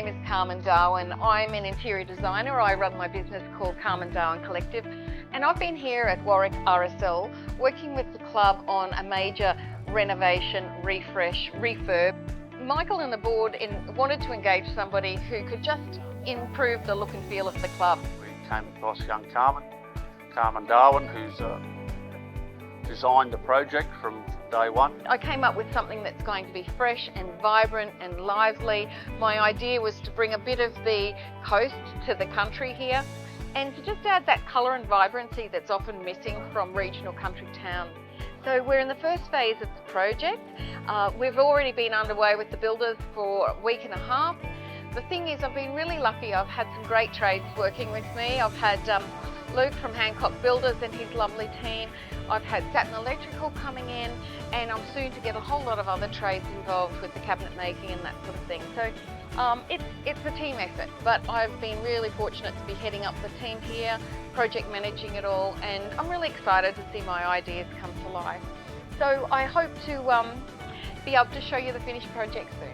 name is Carmen Darwin. I'm an interior designer. I run my business called Carmen Darwin Collective, and I've been here at Warwick RSL working with the club on a major renovation, refresh, refurb. Michael and the board wanted to engage somebody who could just improve the look and feel of the club. We came across young Carmen Darwin, who's designed the project from day one. I came up with something that's going to be fresh and vibrant and lively. My idea was to bring a bit of the coast to the country here and to just add that colour and vibrancy that's often missing from regional country towns. So we're in the first phase of the project. We've already been underway with the builders for a week and a half. The thing is, I've been really lucky. I've had some great trades working with me. I've had Luke from Hancock Builders and his lovely team. I've had Satin Electrical coming in, and I'm soon to get a whole lot of other trades involved with the cabinet making and that sort of thing. So it's a team effort, but I've been really fortunate to be heading up the team here, project managing it all, and I'm really excited to see my ideas come to life. So I hope to be able to show you the finished project soon.